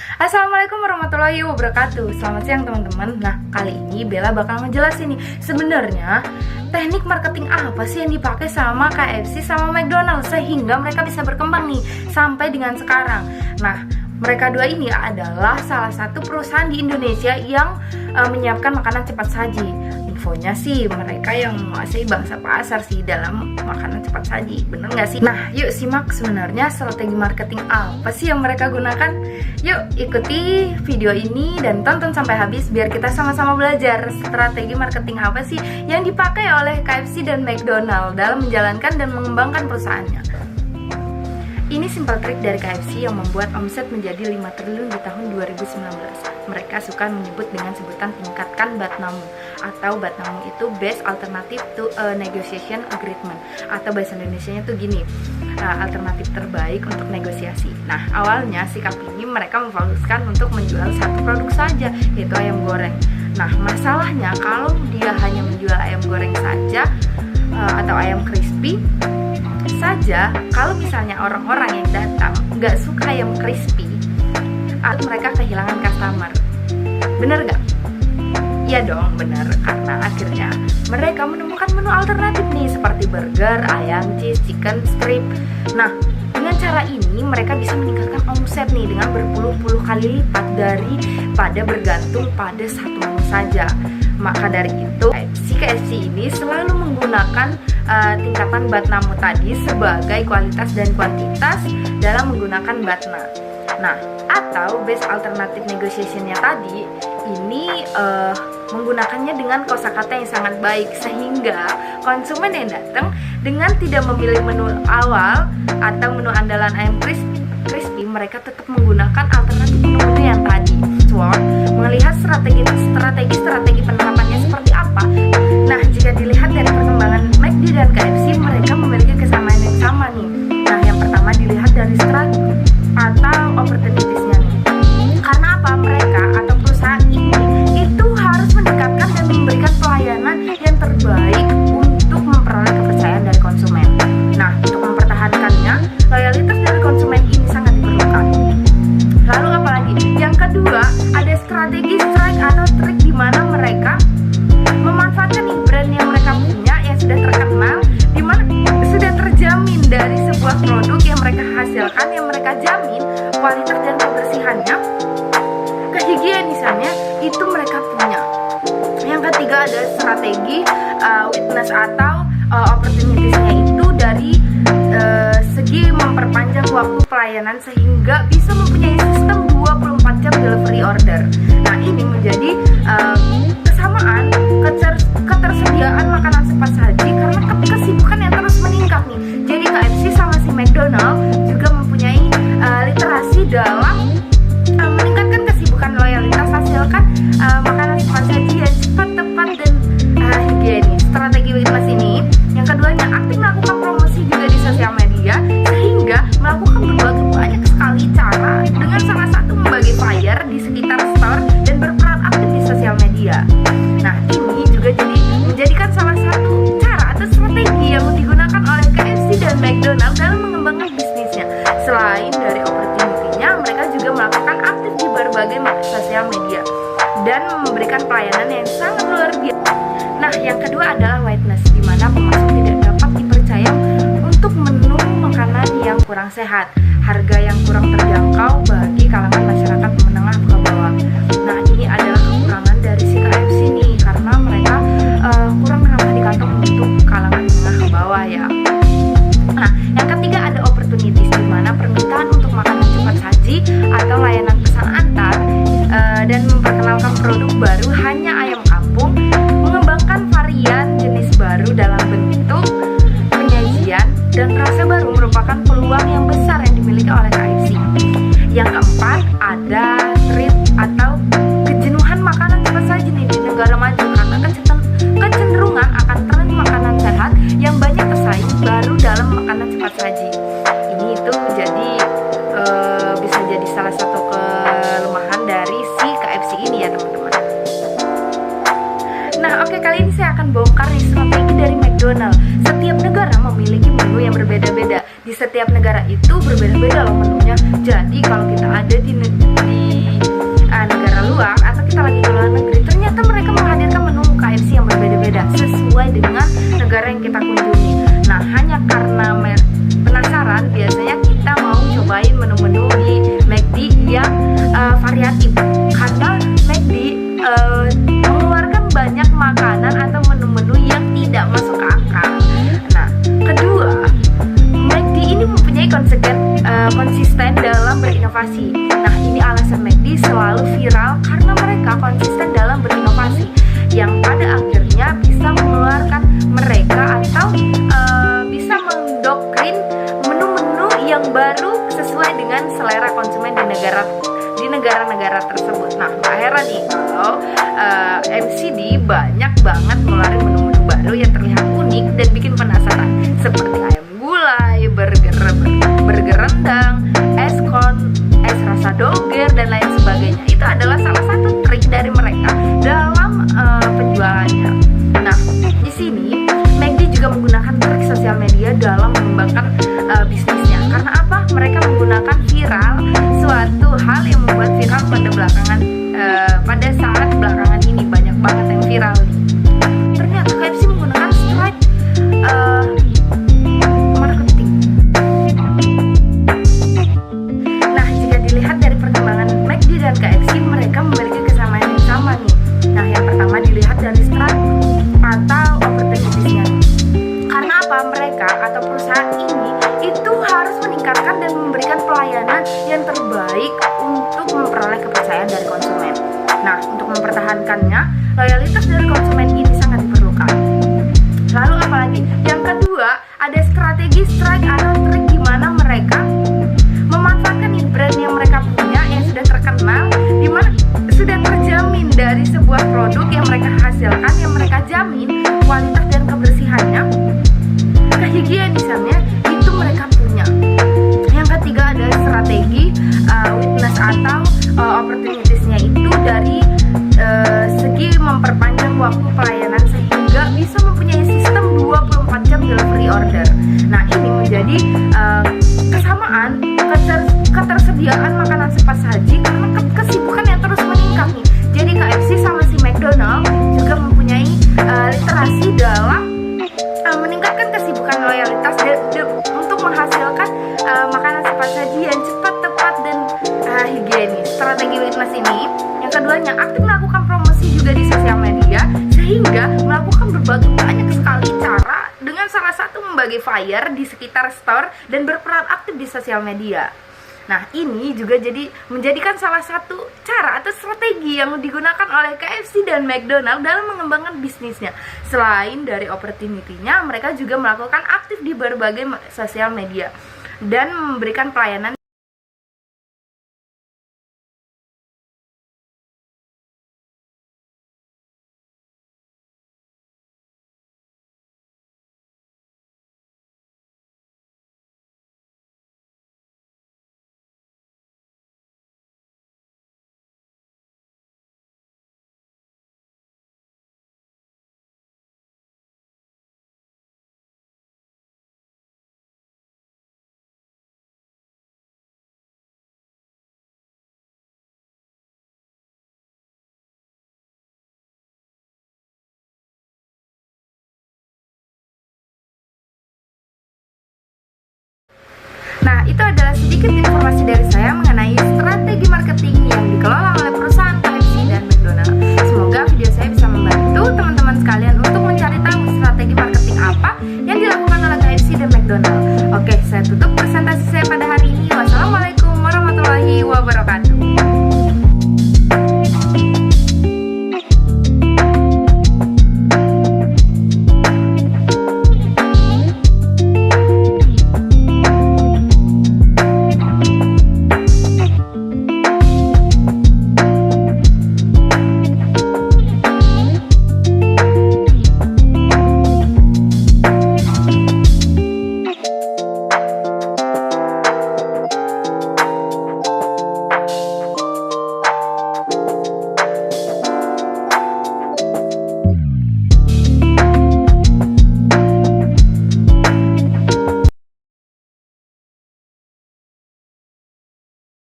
Assalamualaikum warahmatullahi wabarakatuh. Selamat siang teman-teman. Nah, kali ini Bella bakal ngejelasin nih, sebenarnya teknik marketing apa sih yang dipakai sama KFC sama McDonald's sehingga mereka bisa berkembang nih sampai dengan sekarang. Nah, mereka dua ini adalah salah satu perusahaan di Indonesia yang menyiapkan makanan cepat saji. Infonya sih mereka yang menguasai bangsa pasar sih dalam makanan cepat saji, bener nggak sih? Nah, yuk simak sebenarnya strategi marketing apa sih yang mereka gunakan. Yuk ikuti video ini dan tonton sampai habis biar kita sama-sama belajar strategi marketing apa sih yang dipakai oleh KFC dan McDonald dalam menjalankan dan mengembangkan perusahaannya. Ini simple trik dari KFC yang membuat omset menjadi 5 triliun di tahun 2019. Mereka suka menyebut dengan sebutan tingkatkan BATNAMU, atau BATNAMU itu Best Alternative to a Negotiation Agreement, atau bahasa Indonesianya tuh gini, alternatif terbaik untuk negosiasi. Nah, awalnya sikap ini mereka memfokuskan untuk menjual satu produk saja, yaitu ayam goreng. Nah, masalahnya kalau dia hanya menjual ayam goreng saja atau ayam crispy saja, kalau misalnya orang-orang yang datang nggak suka ayam crispy, atau mereka kehilangan customer. Bener gak? Iya dong, bener. Karena akhirnya mereka menemukan menu alternatif nih, seperti burger, ayam, cheese, chicken, strip. Nah, dengan cara ini mereka bisa meningkatkan omset nih dengan berpuluh-puluh kali lipat daripada bergantung pada satu menu saja. Maka dari itu, si KFC ini selalu menggunakan tingkatan BATNAMU tadi sebagai kualitas dan kuantitas dalam menggunakan BATNA. Nah, atau Best Alternative Negotiation-nya tadi ini menggunakannya dengan kosakata yang sangat baik sehingga konsumen yang datang dengan tidak memilih menu awal atau menu andalan ayam crispy, mereka tetap menggunakan alternatif menu yang tadi. Melihat strategi penerapannya seperti apa. Nah, jika dilihat dari perkembangan McD dan KFC, mereka memiliki kesamaan yang sama nih. Nah, yang pertama dilihat dari strategi atau opportunities-nya nih. Karena apa? Mereka atau perusahaan ini itu harus mendekatkan dan memberikan pelayanan yang terbaik untuk memperoleh kepercayaan dari konsumen. Nah, untuk mempertahankannya, loyalitas dari konsumen ini sangat diperlukan. Lalu apalagi? Yang kedua, ada strategi strike atau trik di mana mereka memanfaatkan nih brand yang mereka punya yang sudah terkenal, di mana sudah terjamin dari sebuah produk yang mereka hasilkan, yang mereka jamin kualitas dan kebersihannya, kehigienisannya itu mereka punya. Yang ketiga ada strategi witness atau opportunities-nya itu dari segi memperpanjang waktu pelayanan sehingga bisa mempunyai sistem 24 jam delivery order. Nah, ini menjadi kesamaan ketersediaan makanan cepat saji karena kesibukan yang terus meningkat nih. Jadi KFC sama si McDonald juga mempunyai literasi dalam meningkatkan kesibukan loyalitas, hasilkan makanan cepat saji yang cepat, tepat, dan higienis. Strategi witness ini yang keduanya aktif melakukan promosi juga di sosial media sehingga melakukan berbagai banyak sekali cara, dengan salah satu membagi flyer di sekitar store dan berperan aktif di sosial media. Nah, ini juga menjadikan salah satu cara atau strategi yang digunakan oleh KFC dan McDonald dalam mengembangkan bisnisnya. Selain dari opportunity-nya, mereka juga melakukan aktif di berbagai sosial media dan memberikan pelayanan yang sangat luar biasa. Nah, yang kedua adalah whiteness, di mana pemasok tidak dapat dipercaya untuk menu makanan yang kurang sehat, harga yang kurang terjangkau bagi kalangan masyarakat menengah ke bawah. Nah, ini adalah kekurangan dari si KFC nih, karena mereka kurang ramah di kantong untuk kalangan menengah ke bawah ya. Nah, yang ketiga ada opportunities, di mana permintaan untuk makanan cepat saji atau layanan pesan antar dan memperkenalkan produk baru hanya ayam kampung, mengembangkan varian jenis baru dalam bentuk penyajian dan rasa baru merupakan peluang yang besar yang dimiliki oleh KFC. Yang keempat ada trend atau kejenuhan makanan cepat saji nih di negara maju karena kecenderungan akan tren makanan sehat yang banyak tersaing baru dalam makanan cepat saji. Ini itu jadi bisa jadi salah satu kelemahan dari si KFC ini ya teman-teman. Nah, oke, kali ini saya akan bongkar nih strategi dari McDonald. Setiap negara memiliki menu yang berbeda-beda. Di setiap negara itu berbeda-beda loh menunya. Jadi kalau kita ada di Nah, ini alasan McD selalu viral karena mereka konsisten dalam berinovasi yang pada akhirnya bisa mengeluarkan mereka atau bisa mendoktrin menu-menu yang baru sesuai dengan selera konsumen di negara-negara tersebut. Nah, gak heran nih kalau MCD banyak banget ngeluarin menu-menu baru yang terlihat unik dan bikin penasaran, seperti ayam gulai, burger rendang, es rasa doger dan lain sebagainya. Itu adalah salah satu trik dari mereka dalam penjualannya. Nah, di sini McD juga menggunakan trik sosial media dalam mengembangkan bisnisnya. Karena apa? Mereka menggunakan viral, suatu hal yang membuat viral pada saat belakangan ini banyak banget yang viral nih. Ternyata KFC menggunakan strike marketing. Nah, jika dilihat dari perkembangan McD dan KFC, mereka memiliki kesamaan yang sama nih. Nah, yang pertama dilihat dari strike atau opportunity-nya. Karena apa? Mereka atau perusahaan ini itu harus meningkatkan dan memberikan pelayanan yang terbaik untuk memperoleh kepercayaan dari konsumen. Nah, untuk mempertahankannya, loyalitas dari konsumen ini sangat diperlukan. Lalu apalagi? Yang kedua, ada strategi strike atau trik di mana mereka memanfaatkan brand yang mereka punya yang sudah terkenal, di mana sudah terjamin dari sebuah produk yang mereka hasilkan, yang mereka jamin kualitas dan kebersihannya, kehigienisannya itu mereka punya. Yang ketiga ada strategi witness atau opportunities-nya itu dari segi memperpanjang waktu pelayanan sehingga bisa mempunyai sistem 24 jam delivery order. Nah, ini menjadi kesamaan ketersediaan makanan cepat saji karena kesibukan yang terus meningkat nih. Jadi KFC sama si McDonald juga mempunyai literasi dalam meningkatkan kesibukan loyalitas untuk menghasilkan makanan cepat saji yang cepat, tepat, dan higienis. Strategi witness ini yang keduanya aktif melakukan promosi juga di sosial media sehingga melakukan berbagai banyak sekali cara, dengan salah satu membagi flyer di sekitar store dan berperan aktif di sosial media. Nah, ini juga jadi menjadikan salah satu cara atau strategi yang digunakan oleh KFC dan McDonald dalam mengembangkan bisnisnya. Selain dari opportunity-nya, mereka juga melakukan aktif di berbagai sosial media dan memberikan pelayanan. Nah, itu adalah sedikit informasi dari saya mengenai strategi marketing